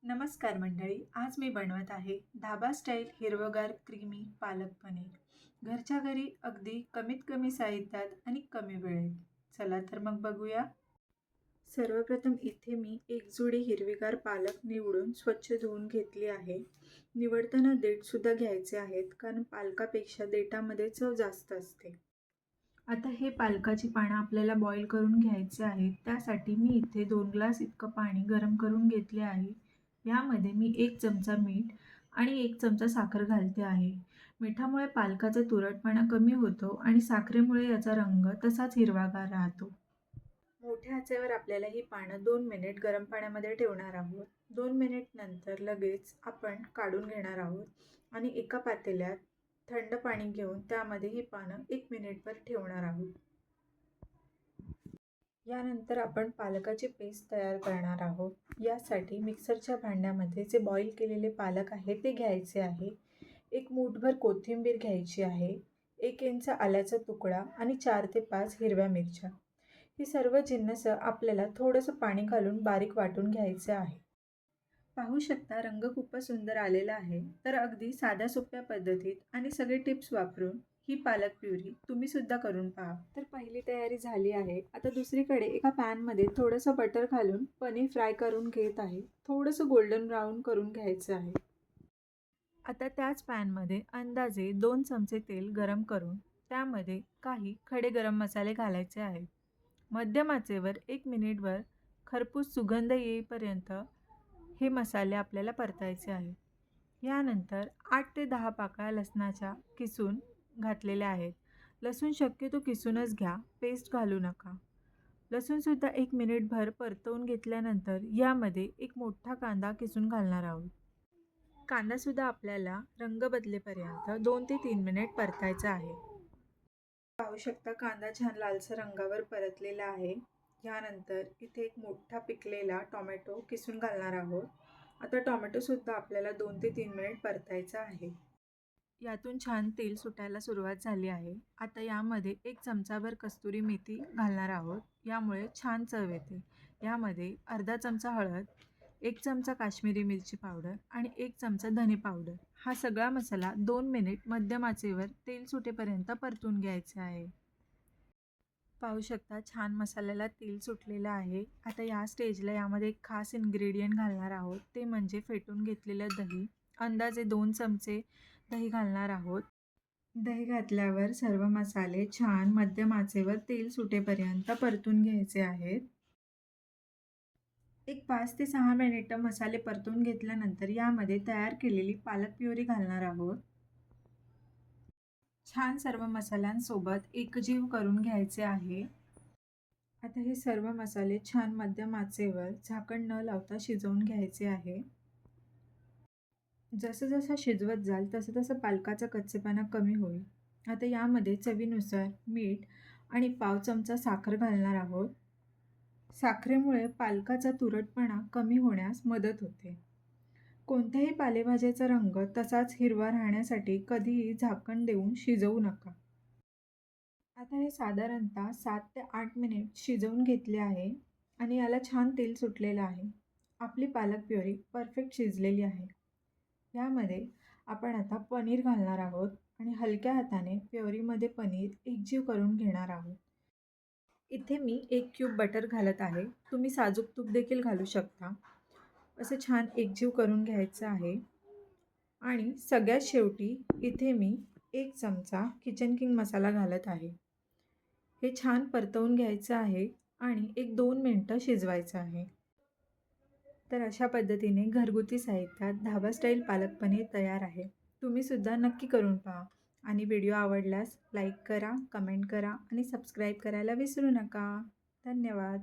नमस्कार मंडळी, आज मी बनवत आहे धाबा स्टाईल हिरवगार क्रीमी पालक पनीर. घरच्या घरी अगदी कमीत कमी साहित्यात आणि कमी वेळेत. चला तर मग बघूया. सर्वप्रथम इथे मी एक जुडी हिरवीगार पालक निवडून स्वच्छ धुवून घेतली आहे. निवडताना देठसुद्धा घ्यायचे आहेत, कारण पालकापेक्षा देठामध्ये चव जास्त असते. आता हे पालकाची पानं आपल्याला बॉईल करून घ्यायचे आहेत. त्यासाठी मी इथे 2 ग्लास इतकं पाणी गरम करून घेतले आहे. यामध्ये मी 1 चमचा मीठ आणि 1 चमचा साखर घालते आहे. मिठामुळे पालकाचा तुरटपणा कमी होतो आणि साखरेमुळे याचा रंग तसाच हिरवागार राहतो. मोठ्या आचेवर आपल्याला ही पानं 2 मिनिट गरम पाण्यामध्ये ठेवणार आहोत. 2 मिनिट नंतर लगेच आपण काढून घेणार आहोत आणि एका पातेल्यात थंड पाणी घेऊन त्यामध्ये ही पानं 1 मिनिटभर ठेवणार आहोत. यानंतर आपण पालकाची पेस्ट तयार करणार आहोत. यासाठी मिक्सरच्या भांड्यामध्ये जे बॉईल केलेले पालक आहे ते घ्यायचे आहे. 1 मूठभर कोथिंबीर घ्यायची आहे. 1 इंच आल्याचा तुकडा आणि 4 ते 5 हिरव्या मिरच्या. ही सर्व जिन्नस आपल्याला थोडंसं पाणी घालून बारीक वाटून घ्यायचे आहे. पाहू शकता रंग खूपच सुंदर आलेला आहे. तर अगदी साध्या सोप्या पद्धतीत आणि सगळे टिप्स वापरून ही पालक प्युरी तुम्ही सुद्धा करून पहा. तर पहिली तयारी झाली आहे. आता दुसरीकडे एका पॅनमध्ये थोडंसं बटर घालून पनीर फ्राय करून घेत आहे. थोडंसं गोल्डन ब्राऊन करून घ्यायचं आहे. आता त्याच पॅनमध्ये अंदाजे 2 चमचे तेल गरम करून त्यामध्ये काही खडे गरम मसाले घालायचे आहेत. मध्यम आचेवर 1 मिनिटभर खरपूस सुगंध येईपर्यंत हे मसाले आपल्याला परतायचे आहेत. यानंतर 8 ते 10 पाकळ्या लसणाच्या किसून घातलेल्या आहेत. लसूण शक्यतो किसूनच घ्या, पेस्ट घालू नका. लसूणसुद्धा 1 मिनिटभर परतवून घेतल्यानंतर यामध्ये एक मोठा कांदा किसून घालणार आहोत. कांदासुद्धा आपल्याला रंग बदलेपर्यंत 2 ते 3 मिनिट परतायचा आहे. पाहू शकता कांदा छान लालसर रंगावर परतलेला आहे. यानंतर इथे एक मोठा पिकलेला टोमॅटो किसून घालणार आहोत. आता टोमॅटोसुद्धा आपल्याला 2 ते 3 मिनिट परतायचा आहे. यातून छान तेल सुटायला सुरुवात झाली आहे. आता यामध्ये 1 चमचाभर कस्तुरी मेथी घालणार आहोत. यामुळे छान चव येते. यामध्ये अर्धा चमचा हळद, 1 चमचा काश्मीरी मिरची पावडर आणि 1 चमचा धने पावडर. हा सगळा मसाला 2 मिनिट मध्यम आचेवर तेल सुटेपर्यंत परतून घ्यायचा आहे. पाहू शकता छान मसाल्याला तेल सुटलेलं आहे. आता या स्टेजला यामध्ये एक खास इन्ग्रेडियंट घालणार आहोत. ते म्हणजे फेटून घेतलेलं दही. अंदाजे 2 चमचे दही घालणार आहोत. दही घातल्यावर सर्व मसाले छान मध्यम आचेवर तेल सुटेपर्यंत परतून घ्यायचे आहेत. एक 5 ते 6 मिनिटं मसाले परतून घेतल्यानंतर यामध्ये तयार केलेली पालक प्युरी घालणार आहोत. छान सर्व मसाल्यांसोबत एकजीव करून घ्यायचे आहे. आता हे सर्व मसाले छान मध्यम आचेवर झाकण न लावता शिजवून घ्यायचे आहे. जसं जसं शिजवत जाल तसं तसं पालकाचा कच्चेपणा कमी होईल. आता यामध्ये चवीनुसार मीठ आणि पाव चमचा साखर घालणार आहोत. साखरेमुळे पालकाचा तुरटपणा कमी होण्यास मदत होते. कोणत्याही पालेभाज्याचा रंग तसाच हिरवा राहण्यासाठी कधीही झाकण देऊन शिजवू नका. आता हे साधारणतः 7 ते 8 मिनिट शिजवून घेतले आहे आणि याला छान तेल सुटलेलं आहे. आपली पालक प्युरी परफेक्ट शिजलेली आहे. यामध्ये आपण आता पनीर घालणार आहोत आणि हलक्या हाताने प्युरीमध्ये पनीर एकजीव करून घेणार आहोत. इथे मी 1 क्यूब बटर घालत आहे. तुम्ही साजूक तूप देखील घालू शकता. असं छान एकजीव करून घ्यायचं आहे आणि सगळ्यात शेवटी इथे मी 1 चमचा किचन किंग मसाला घालत आहे. हे छान परतवून घ्यायचं आहे आणि 1-2 मिनिटं शिजवायचं आहे. तर अशा पद्धतीने घरगुती साहित्यात धाबा स्टाईल पालक पनीर तयार आहे. तुम्ही सुद्धा नक्की करून पहा आणि व्हिडिओ आवडल्यास लाईक करा, कमेंट करा आणि सबस्क्राईब करायला विसरू नका. धन्यवाद.